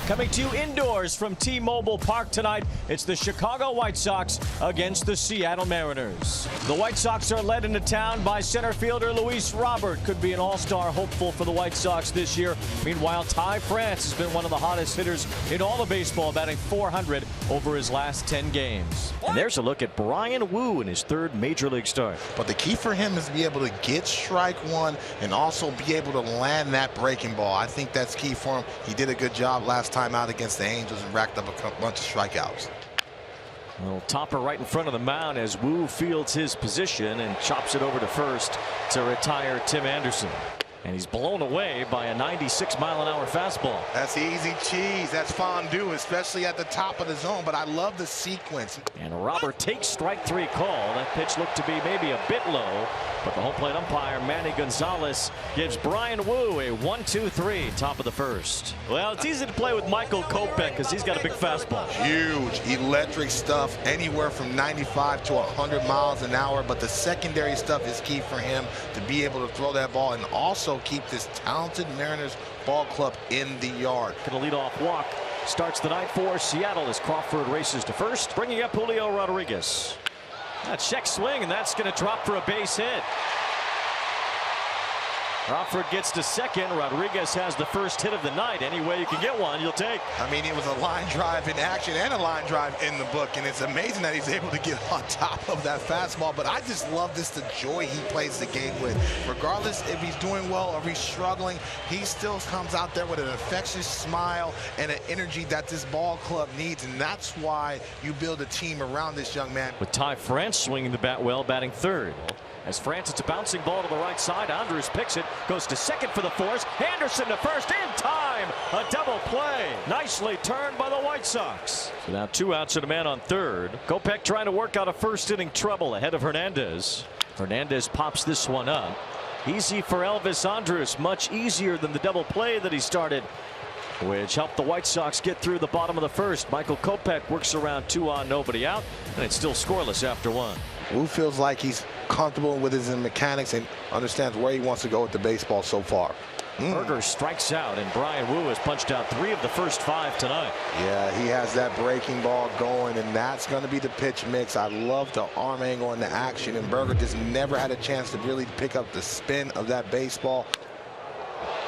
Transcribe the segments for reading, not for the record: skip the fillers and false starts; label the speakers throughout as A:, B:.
A: Coming to you indoors from T-Mobile Park tonight, it's the Chicago White Sox against the Seattle Mariners. The White Sox are led into town by center fielder Luis Robert. Could be an all-star hopeful for the White Sox this year. Meanwhile, Ty France has been one of the hottest hitters in all of baseball, batting .400 over his last 10 games. And there's a look at Bryan Woo in his third major league start.
B: But the key for him is to be able to get strike one and also be able to land that breaking ball. I think that's key for him. He did a good job last time out against the Angels and racked up a bunch of strikeouts.
A: A little topper right in front of the mound as Woo fields his position and chops it over to first to retire Tim Anderson. And he's blown away by a 96-mile-an-hour fastball.
B: That's easy cheese. That's fondue, especially at the top of the zone. But I love the sequence.
A: And Robert takes strike three call. That pitch looked to be maybe a bit low, but the home plate umpire, Manny Gonzalez, gives Bryan Woo a 1-2-3, top of the first. Well, it's easy to play with Michael Kopech because he's got a big fastball.
B: Huge, electric stuff, anywhere from 95 to 100 miles an hour. But the secondary stuff is key for him to be able to throw that ball and also keep this talented Mariners ball club in the yard.
A: Gonna lead off walk. Starts the night for Seattle as Crawford races to first, bringing up Julio Rodriguez. A check swing, and that's going to drop for a base hit. Crawford gets to second. Rodriguez has the first hit of the night. Any way you can get one, you'll take.
B: I mean, it was a line drive in action and a line drive in the book, and it's amazing that he's able to get on top of that fastball. But I just love this, the joy he plays the game with. Regardless if he's doing well or he's struggling, he still comes out there with an infectious smile and an energy that this ball club needs, and that's why you build a team around this young man.
A: With Ty France swinging the bat well, batting third. As France, it's a bouncing ball to the right side. Andrews picks it, goes to second for the force. Anderson to first in time. A double play. Nicely turned by the White Sox. So now 2 outs and a man on third. Kopech trying to work out a first inning trouble ahead of Hernandez. Hernandez pops this one up. Easy for Elvis Andrus. Much easier than the double play that he started, which helped the White Sox get through the bottom of the first. Michael Kopech works around 2 on, nobody out, and it's still scoreless after 1.
B: Woo feels like he's comfortable with his mechanics and understands where he wants to go with the baseball so far.
A: Berger strikes out, and Bryan Woo has punched out 3 of the first 5 tonight.
B: Yeah, he has that breaking ball going, and that's going to be the pitch mix. I love the arm angle and the action, and Berger just never had a chance to really pick up the spin of that baseball.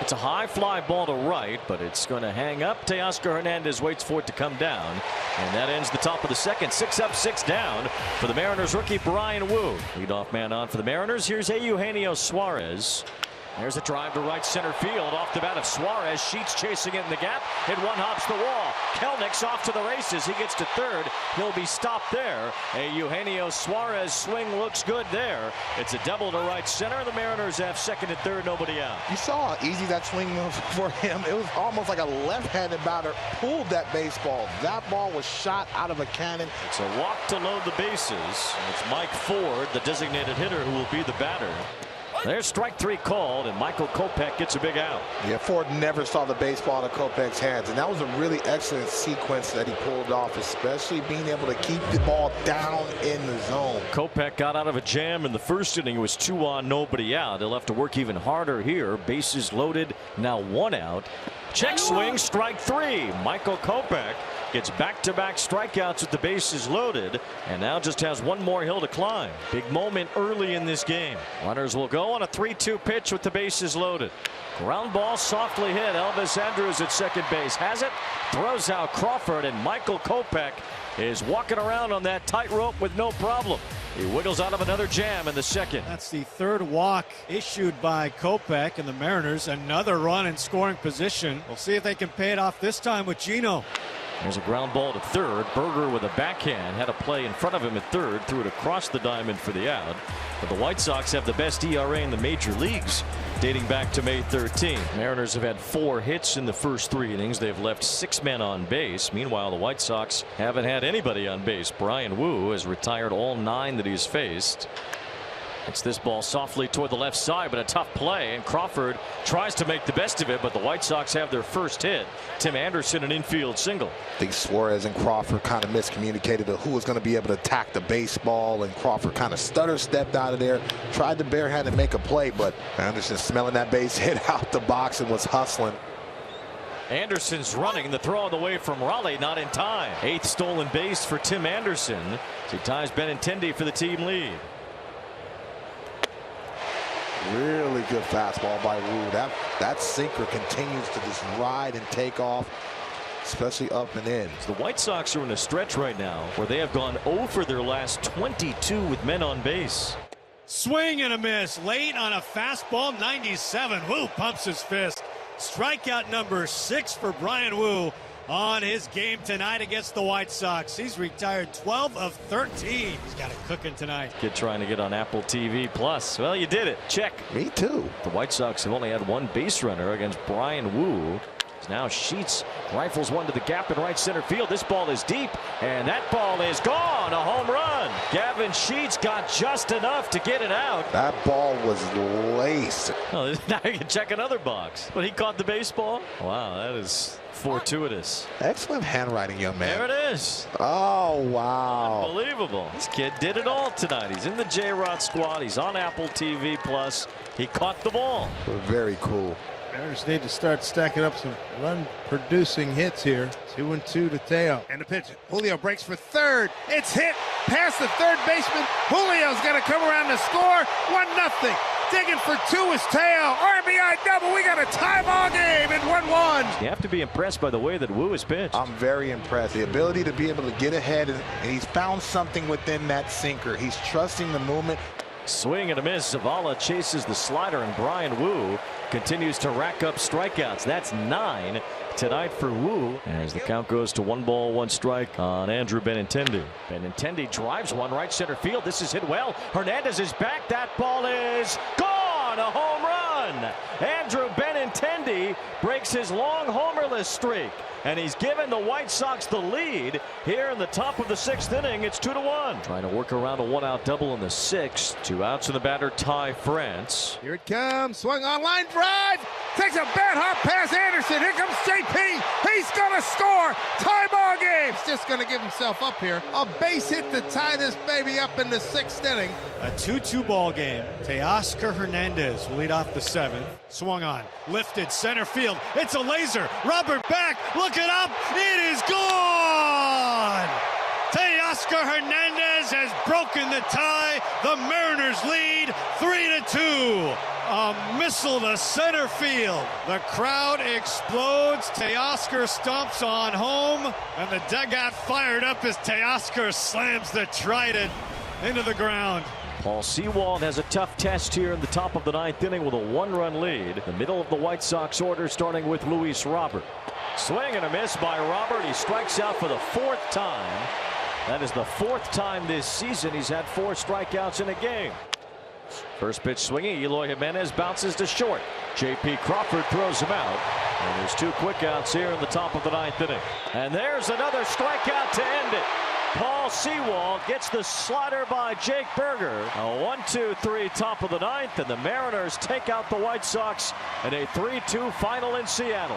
A: It's a high fly ball to right, but it's going to hang up. Teoscar Hernandez waits for it to come down, and that ends the top of the second. 6 up, 6 down for the Mariners rookie Bryan Woo. Leadoff man on for the Mariners. Here's Eugenio Suarez. There's a drive to right center field off the bat of Suarez. Sheets chasing it in the gap. Hit one, hops the wall. Kelnick's off to the races. He gets to third. He'll be stopped there. A Eugenio Suarez swing looks good there. It's a double to right center. The Mariners have second and third, nobody out.
B: You saw how easy that swing was for him. It was almost like a left-handed batter pulled that baseball. That ball was shot out of a cannon.
A: It's a walk to load the bases. It's Mike Ford, the designated hitter, who will be the batter. There's strike 3 called, and Michael Kopech gets a big out.
B: Yeah, Ford never saw the baseball in Kopech's hands, and that was a really excellent sequence that he pulled off, especially being able to keep the ball down in the zone.
A: Kopech got out of a jam in the first inning. It was 2 on, nobody out. They'll have to work even harder here. Bases loaded, now 1 out. Check swing, strike 3. Michael Kopech gets back-to-back strikeouts with the bases loaded, and now just has 1 more hill to climb. Big moment early in this game. Runners will go on a 3-2 pitch with the bases loaded. Ground ball softly hit. Elvis Andrus at second base has it, throws out Crawford, and Michael Kopech is walking around on that tightrope with no problem. He wiggles out of another jam in the second.
C: That's the 3rd walk issued by Kopech, and the Mariners another run in scoring position. We'll see if they can pay it off this time with Gino.
A: There's a ground ball to third. Berger with a backhand had a play in front of him at third, threw it across the diamond for the out. But the White Sox have the best ERA in the major leagues dating back to May 13. Mariners have had 4 hits in the first 3 innings. They've left 6 men on base. Meanwhile, the White Sox haven't had anybody on base. Bryan Woo has retired all 9 that he's faced. It's this ball softly toward the left side, but a tough play, and Crawford tries to make the best of it, but the White Sox have their first hit. Tim Anderson, an infield single.
B: I think Suarez and Crawford kind of miscommunicated who was going to be able to attack the baseball, and Crawford kind of stepped out of there, tried to barehand and make a play, but Anderson smelling that base hit out the box and was hustling.
A: Anderson's running. The throw on the way from Raleigh, not in time. 8th stolen base for Tim Anderson. He ties Benintendi for the team lead.
B: Really good fastball by Wu. That sinker continues to just ride and take off, especially up and in.
A: The White Sox are in a stretch right now where they have gone 0 for their last 22 with men on base.
C: Swing and a miss late on a fastball. 97. Wu pumps his fist. Strikeout number 6 for Bryan Wu on his game tonight against the White Sox. He's retired 12 of 13. He's got it cooking tonight.
A: Kid trying to get on Apple TV Plus. Well, you did it. Check.
B: Me too.
A: The White Sox have only had one base runner against Bryan Wu. Now Sheets rifles one to the gap in right center field. This ball is deep, and that ball is gone. A home run. Gavin Sheets got just enough to get it out.
B: That ball was laced.
A: Oh, now you can check another box. But he caught the baseball. Wow, that is fortuitous.
B: Excellent handwriting, young man.
A: There it is.
B: Oh, wow.
A: Unbelievable. This kid did it all tonight. He's in the J-Rod squad. He's on Apple TV Plus. He caught the ball.
B: Very cool.
D: Mariners need to start stacking up some run-producing hits here. 2-2 to Teo. And the pitch. Julio breaks for third. It's hit past the third baseman. Julio's going to come around to score. 1-0. Digging for 2 is Teo. RBI double. We got a tie ball game at 1-1.
A: You have to be impressed by the way that Wu is pitched.
B: I'm very impressed. The ability to be able to get ahead, and he's found something within that sinker. He's trusting the movement.
A: Swing and a miss. Zavala chases the slider, and Bryan Wu continues to rack up strikeouts. That's 9 tonight for Wu. As the count goes to 1 ball, 1 strike on Andrew Benintendi. Benintendi drives one right center field. This is hit well. Hernandez is back. That ball is gone. A home run. Andrew Benintendi breaks his long homerless streak, and he's given the White Sox the lead here in the top of the 6th inning. It's 2-1. Trying to work around a 1-out double in the 6th. 2 outs in the batter, Ty France.
D: Here it comes. Swung on line drive. Takes a bad hop past Anderson. Here comes JP. He's going to score. Tie ball game. He's just going to give himself up here. A base hit to tie this baby up in the 6th inning.
C: A 2-2 ball game. Teoscar Hernandez will lead off the 7th. Swung on. Lifted center field. It's a laser. Robert back. Looking up. It is gone. Teoscar Hernandez has broken the tie. The Mariners lead 3-2. A missile to center field. The crowd explodes. Teoscar stomps on home, and the dugout fired up as Teoscar slams the trident into the ground.
A: Paul Sewald has a tough test here in the top of the 9th inning with a 1-run lead. The middle of the White Sox order starting with Luis Robert. Swing and a miss by Robert. He strikes out for the 4th time. That is the 4th time this season he's had 4 strikeouts in a game. First pitch swinging. Eloy Jimenez bounces to short. J.P. Crawford throws him out. And there's 2 quick outs here in the top of the 9th inning. And there's another strikeout to end it. Paul Sewald gets the slider by Jake Berger. A 1-2-3 top of the 9th, and the Mariners take out the White Sox in a 3-2 final in Seattle.